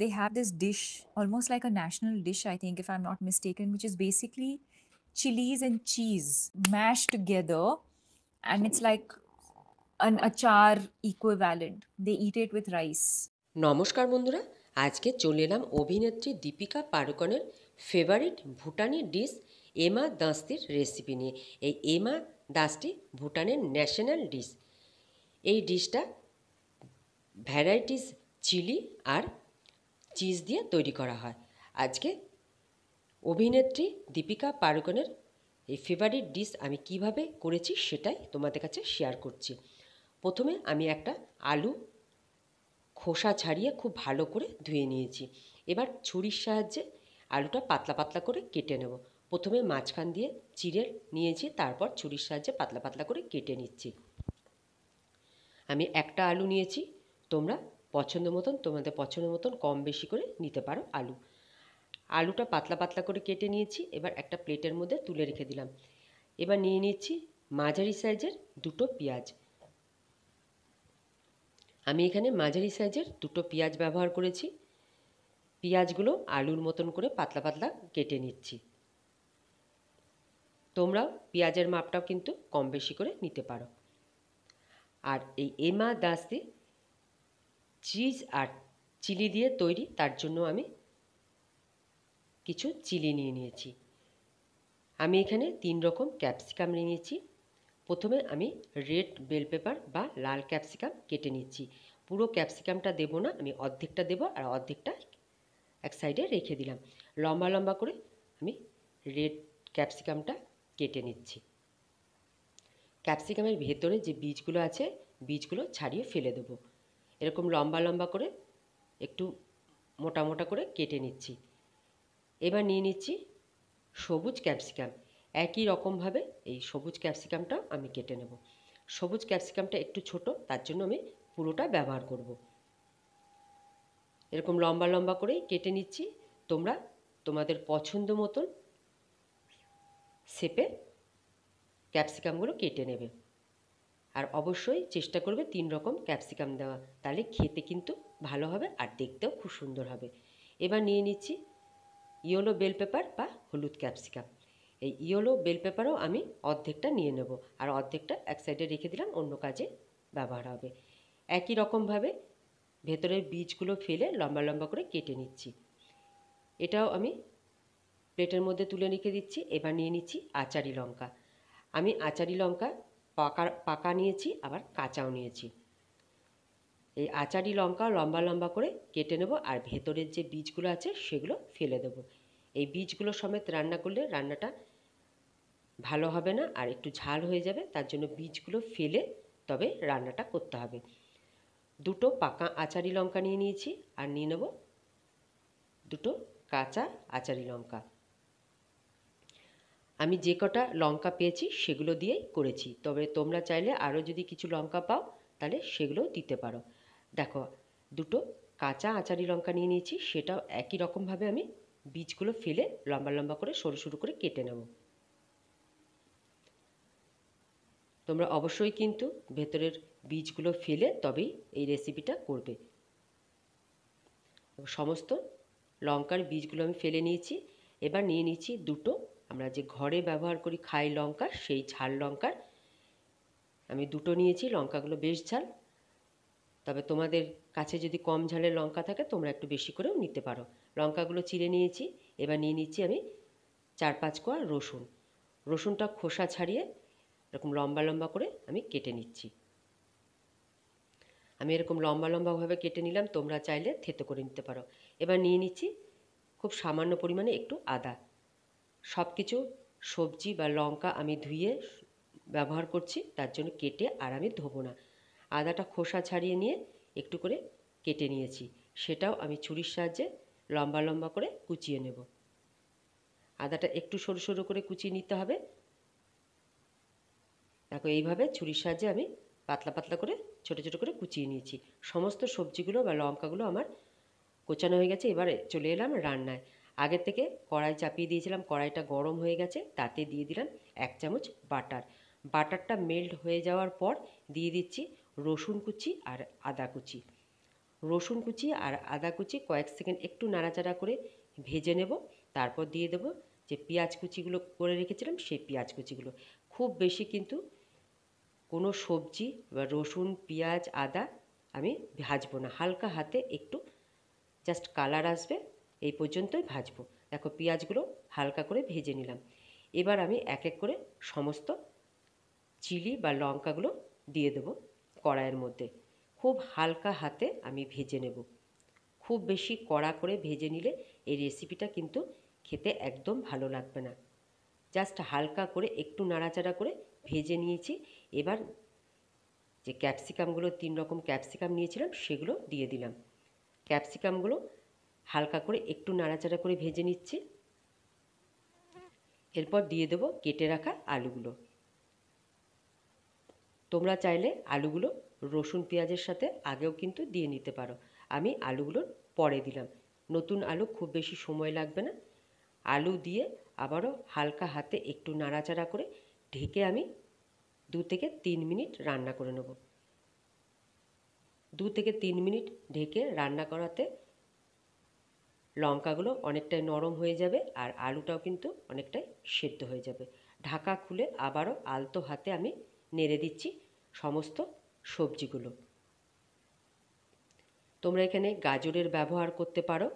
they have this dish, almost like a national dish, I think, if I'm not mistaken, which is basically chilies and cheese mashed together, and it's like an achar equivalent. They eat it with rice. নমস্কার বন্ধুরা, আজকে চলে এলাম অভিনেত্রী Deepika পাড়ুকোনের favourite ভুটানি dish এমা দাস্তির recipe নিয়ে। এই এমা দাস্তি ভুটানের national dish. এই ডিশটা ভ্যারাইটিস চিলি আর চিজ দিয়ে তৈরি করা হয়। আজকে অভিনেত্রী দীপিকা পাড়ুকোনের এই ফেভারিট ডিশ আমি কিভাবে করেছি সেটাই তোমাদের কাছে শেয়ার করছি। প্রথমে আমি একটা আলু খোসা ছাড়িয়ে খুব ভালো করে ধুয়ে নিয়েছি। এবার ছুরির সাহায্যে আলুটা পাতলা পাতলা করে কেটে নেব। প্রথমে মাঝখান দিয়ে চিড়ে নিয়েছি, তারপর ছুরির সাহায্যে পাতলা পাতলা করে কেটে নিচ্ছি। আমি একটা আলু নিয়েছি, তোমরা তোমাদের পছন্দ মতন কম বেশি করে নিতে পারো আলু। আলুটা পাতলা পাতলা করে কেটে নিয়েছি, এবার একটা প্লেটের মধ্যে তুলে রেখে দিলাম। এবার নিয়ে নিচ্ছি মাঝারি সাইজের দুটো পেঁয়াজ। আমি এখানে মাঝারি সাইজের দুটো পেঁয়াজ ব্যবহার করেছি। পেঁয়াজগুলো আলুর মতন করে পাতলা পাতলা কেটে নিচ্ছি। তোমরাও পেঁয়াজের মাপটাও কিন্তু কম বেশি করে নিতে পারো। আর এই এমা দাস্তি চিজ আর চিলি দিয়ে তৈরি, তার জন্য আমি কিছু চিলি নিয়ে নিয়েছি। আমি এখানে 3 রকম ক্যাপসিকাম নিয়ে নিয়েছি। প্রথমে আমি রেড বেল পেপার বা লাল ক্যাপসিকাম কেটে নিচ্ছি। পুরো ক্যাপসিকামটা দেবো না, আমি অর্ধেকটা দেবো আর অর্ধেকটা এক সাইডে রেখে দিলাম। লম্বা লম্বা করে আমি রেড ক্যাপসিকামটা কেটে নিচ্ছি। ক্যাপসিকামের ভেতরে যে বীজগুলো আছে, বীজগুলো ছাড়িয়ে ফেলে দেবো। এরকম লম্বা লম্বা করে একটু মোটা মোটা করে কেটে নিচ্ছি। এবার নিয়ে নিচ্ছি সবুজ ক্যাপসিকাম। একই রকমভাবে এই সবুজ ক্যাপসিকামটাও আমি কেটে নেব। সবুজ ক্যাপসিকামটা একটু ছোট, তার জন্য আমি পুরোটা ব্যবহার করব। এরকম লম্বা লম্বা করেই কেটে নিচ্ছি। তোমরা তোমাদের পছন্দ মতন শেপে ক্যাপসিকামগুলো কেটে নেবে। আর অবশ্যই চেষ্টা করবে 3 রকম ক্যাপসিকাম দেওয়া, তাহলে খেতে কিন্তু ভালো হবে আর দেখতেও খুব সুন্দর হবে। এবার নিয়ে নিচ্ছি ইয়েলো বেল পেপার বা হলুদ ক্যাপসিকাম। এই ইয়েলো বেল পেপারও আমি অর্ধেকটা নিয়ে নেব, আর অর্ধেকটা এক সাইডে রেখে দিলাম, অন্য কাজে ব্যবহার হবে। একই রকমভাবে ভেতরের বীজগুলো ফেলে লম্বা লম্বা করে কেটে নিচ্ছি। এটাও আমি প্লেটের মধ্যে তুলে রেখে দিচ্ছি। এবার নিয়ে নিচ্ছি আচারি লঙ্কা। আমি আচারি লঙ্কা পাকা নিয়েছি, আবার কাঁচাও নিয়েছি। এই আচারি লঙ্কা লম্বা লম্বা করে কেটে নেব, আর ভেতরের যে বীজগুলো আছে সেগুলো ফেলে দেব। এই বীজগুলো সমেত রান্না করলে রান্নাটা ভালো হবে না আর একটু ঝাল হয়ে যাবে, তার জন্য বীজগুলো ফেলে তবে রান্নাটা করতে হবে। দুটো পাকা আচারি লঙ্কা নিয়ে নিয়েছি, আর নিয়ে নেব দুটো কাঁচা আচারি লঙ্কা। আমি যে কটা লঙ্কা পেয়েছি সেগুলো দিয়েই করেছি, তবে তোমরা চাইলে আরও যদি কিছু লঙ্কা পাও তাহলে সেগুলোও দিতে পারো। দেখো, দুটো কাঁচা আচারি লঙ্কা নিয়ে নিয়েছি, সেটাও একই রকমভাবে আমি বীজগুলো ফেলে লম্বা লম্বা করে সরু সরু করে কেটে নেব। তোমরা অবশ্যই কিন্তু ভেতরের বীজগুলো ফেলে তবেই এই রেসিপিটা করবে। সমস্ত লঙ্কার বীজগুলো আমি ফেলে নিয়েছি। এবার নিয়ে নিচ্ছি দুটো আমরা যে ঘরে ব্যবহার করি খাই লঙ্কা, সেই ঝাল লঙ্কার আমি দুটো নিয়েছি। লঙ্কাগুলো বেশ ঝাল, তবে তোমাদের কাছে যদি কম ঝালের লঙ্কা থাকে তোমরা একটু বেশি করেও নিতে পারো। লঙ্কাগুলো চিড়ে নিয়েছি। এবার নিয়ে নিচ্ছি আমি 4-5 কোয়া রসুন। রসুনটা খোসা ছাড়িয়ে এরকম লম্বা লম্বা করে আমি কেটে নিচ্ছি। আমি এরকম লম্বা লম্বাভাবে কেটে নিলাম, তোমরা চাইলে থেতো করে নিতে পারো। এবার নিয়ে নিচ্ছি খুব সামান্য পরিমাণে একটু আদা। সব কিছু সবজি বা লঙ্কা আমি ধুয়ে ব্যবহার করছি, তার জন্য কেটে আর আমি ধোবো না। আদাটা খোসা ছাড়িয়ে নিয়ে একটু করে কেটে নিয়েছি, সেটাও আমি ছুরির সাহায্যে লম্বা লম্বা করে কুচিয়ে নেব। আদাটা একটু সরু সরু করে কুচিয়ে নিতে হবে। দেখো, এইভাবে ছুরির সাহায্যে আমি পাতলা পাতলা করে ছোটো ছোটো করে কুচিয়ে নিয়েছি। সমস্ত সবজিগুলো বা লঙ্কাগুলো আমার কোচানো হয়ে গেছে। এবারে চলে এলাম রান্নায়। আগের থেকে কড়াই চাপিয়ে দিয়েছিলাম, কড়াইটা গরম হয়ে গেছে, তাতে দিয়ে দিলাম 1 চামচ বাটার। বাটারটা মেল্ট হয়ে যাওয়ার পর দিয়ে দিচ্ছি রসুন কুচি আর আদা কুচি। রসুন কুচি আর আদা কুচি কয়েক সেকেন্ড একটু নাড়াচাড়া করে ভেজে নেব। তারপর দিয়ে দেবো যে পেঁয়াজ কুচিগুলো করে রেখেছিলাম সেই পেঁয়াজ কুচিগুলো। খুব বেশি কিন্তু কোনো সবজি বা রসুন পেঁয়াজ আদা আমি ভাজবো না, হালকা হাতে একটু জাস্ট কালার আসবে এই পর্যন্তই ভাজবো। দেখো পেঁয়াজগুলো হালকা করে ভেজে নিলাম। এবার আমি এক এক করে সমস্ত চিলি বা লঙ্কাগুলো দিয়ে দেবো কড়াইয়ের মধ্যে। খুব হালকা হাতে আমি ভেজে নেব। খুব বেশি কড়া করে ভেজে নিলে এই রেসিপিটা কিন্তু খেতে একদম ভালো লাগবে না। জাস্ট হালকা করে একটু নাড়াচাড়া করে ভেজে নিয়েছি। এবার যে ক্যাপসিকামগুলো 3 রকম ক্যাপসিকাম নিয়েছিলাম সেগুলো দিয়ে দিলাম। ক্যাপসিকামগুলো হালকা করে একটু নাড়াচাড়া করে ভেজে নিচ্ছি। এরপর দিয়ে দেবো কেটে রাখা আলুগুলো। তোমরা চাইলে আলুগুলো রসুন পেঁয়াজের সাথে আগেও কিন্তু দিয়ে নিতে পারো। আমি আলুগুলো পরে দিলাম। নতুন আলু খুব বেশি সময় লাগবে না। আলু দিয়ে আবারও হালকা হাতে একটু নাড়াচাড়া করে ঢেকে আমি 2 থেকে 3 মিনিট রান্না করে নেব। 2 থেকে 3 মিনিট ঢেকে রান্না করাতে লঙ্কাগুলো অনেকটাই নরম হয়ে যাবে আর আলুটাও কিন্তু অনেকটাই সেদ্ধ হয়ে যাবে। ঢাকা খুলে আবারও আলতো হাতে আমি নেড়ে দিচ্ছি সমস্ত সবজিগুলো। তোমরা এখানে গাজরের ব্যবহার করতে পারো,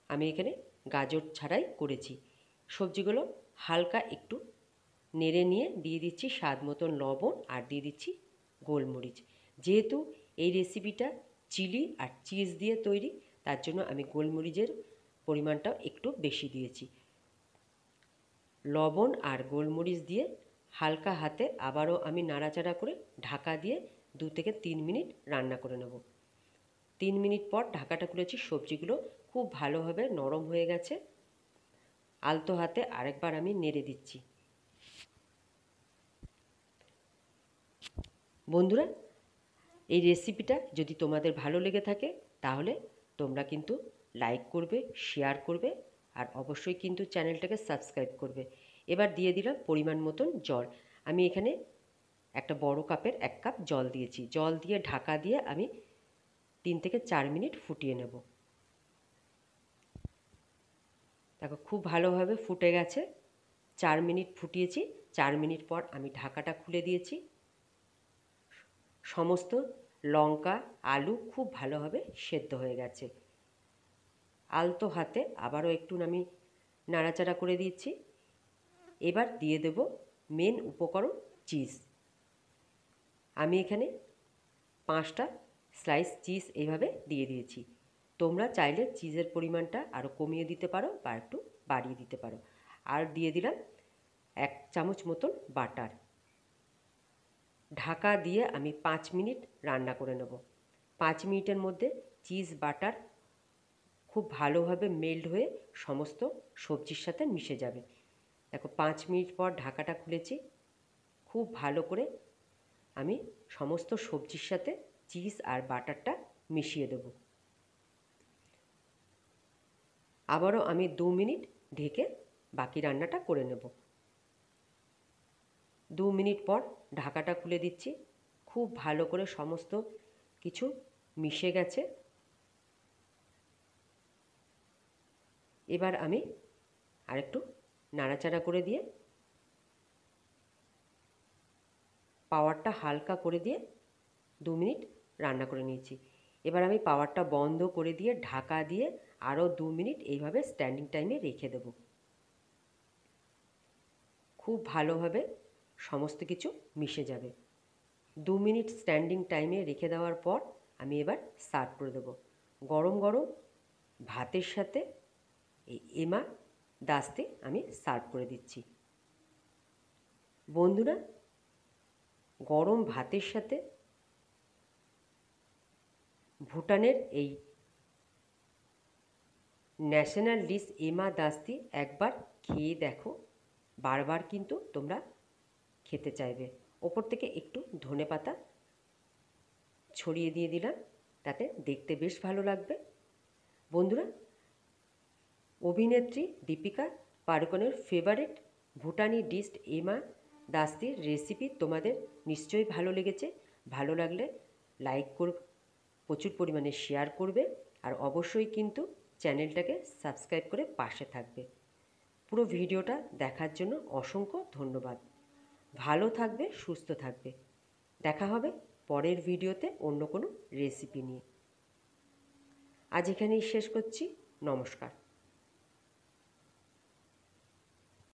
আমি এখানে গাজর ছাড়াই করেছি। সবজিগুলো হালকা একটু নেড়ে নিয়ে দিয়ে দিচ্ছি স্বাদ মতন লবণ আর দিয়ে দিচ্ছি গোলমরিচ। যেহেতু এই রেসিপিটা চিলি আর চিজ দিয়ে তৈরি, তার জন্য আমি গোলমরিচের পরিমাণটাও একটু বেশি দিয়েছি। লবণ আর গোলমরিচ দিয়ে হালকা হাতে আবারও আমি নাড়াচাড়া করে ঢাকা দিয়ে 2 থেকে 3 মিনিট রান্না করে নেব। 3 মিনিট পর ঢাকাটা খুলেছি, সবজিগুলো খুব ভালোভাবে নরম হয়ে গেছে। আলতো হাতে আরেকবার আমি নেড়ে দিচ্ছি। বন্ধুরা, এই রেসিপিটা যদি তোমাদের ভালো লেগে থাকে তাহলে তোমরা কিন্তু লাইক করবে, শেয়ার করবে আর অবশ্যই কিন্তু চ্যানেলটাকে সাবস্ক্রাইব করবে। এবার দিয়ে দিলাম পরিমাণ মতন জল। আমি এখানে একটা বড় কাপের 1 কাপ জল দিয়েছি। জল দিয়ে ঢাকা দিয়ে আমি 3 থেকে 4 মিনিট ফুটিয়ে নেব। দেখো খুব ভালোভাবে ফুটে গেছে। 4 মিনিট ফুটিয়েছি। 4 মিনিট পর আমি ঢাকাটা খুলে দিয়েছি। সমস্ত লঙ্কা আলু খুব ভালোভাবে সেদ্ধ হয়ে গেছে। আলতো হাতে আবারও একটু আমি নাড়াচাড়া করে দিচ্ছি। এবার দিয়ে দেব মেন উপকরণ চিজ। আমি এখানে 5টা স্লাইস চিজ এইভাবে দিয়ে দিয়েছি। তোমরা চাইলে চিজের পরিমাণটা আরও কমিয়ে দিতে পারো বা একটু বাড়িয়ে দিতে পারো। আর দিয়ে দিলাম 1 চামচ মতন বাটার। ঢাকা দিয়ে আমি 5 মিনিট রান্না করে নেব। 5 মিনিটের মধ্যে চিজ বাটার খুব ভালোভাবে মেল্ট হয়ে সমস্ত সবজির সাথে মিশে যাবে। দেখো 5 মিনিট পর ঢাকাটা খুলেছি। খুব ভালো করে আমি সমস্ত সবজির সাথে চিজ আর বাটারটা মিশিয়ে দেব। আবারও আমি 2 মিনিট ঢেকে বাকি রান্নাটা করে নেব। 2 মিনিট পর ঢাকাটা খুলে দিচ্ছি। খুব ভালো করে সমস্ত কিছু মিশে গেছে। এবার আমি আরেকটু নাড়াচাড়া করে দিয়ে পাওয়ারটা হালকা করে দিয়ে 2 মিনিট রান্না করে নিয়েছি। এবার আমি পাওয়ারটা বন্ধ করে দিয়ে ঢাকা দিয়ে আরও 2 মিনিট এইভাবে স্ট্যান্ডিং টাইমে রেখে দেব। খুব ভালোভাবে সমস্ত কিছু মিশে যাবে। 2 মিনিট স্ট্যান্ডিং টাইমে রেখে দেওয়ার পর আমি এবার সার্ভ করে দেব। গরম গরম ভাতের সাথে এই এমা দাস্তে আমি সার্ভ করে দিচ্ছি। বন্ধুরা, গরম ভাতের সাথে ভুটানের এই ন্যাশনাল ডিশ এমা দাস্তি একবার খেয়ে দেখো। বারবার কিন্তু তোমরা খেতে চাইবে। ওপর থেকে একটু ধনেপাতা ছড়িয়ে দিয়ে দিলাম, তাতে দেখতে বেশ ভালো লাগবে। বন্ধুরা, অভিনেত্রী দীপিকা পাড়ুকোনের ফেভারিট ভুটানি ডিশ এমা দাস্তির রেসিপি তোমাদের নিশ্চয়ই ভালো লেগেছে। ভালো লাগলে লাইক প্রচুর পরিমাণে শেয়ার করবে আর অবশ্যই কিন্তু চ্যানেলটাকে সাবস্ক্রাইব করে পাশে থাকবে। পুরো ভিডিওটা দেখার জন্য অসংখ্য ধন্যবাদ। ভালো থাকবে, সুস্থ থাকবে। দেখা হবে পরের ভিডিওতে অন্য কোনো রেসিপি নিয়ে। আজ এখানেই শেষ করছি। নমস্কার।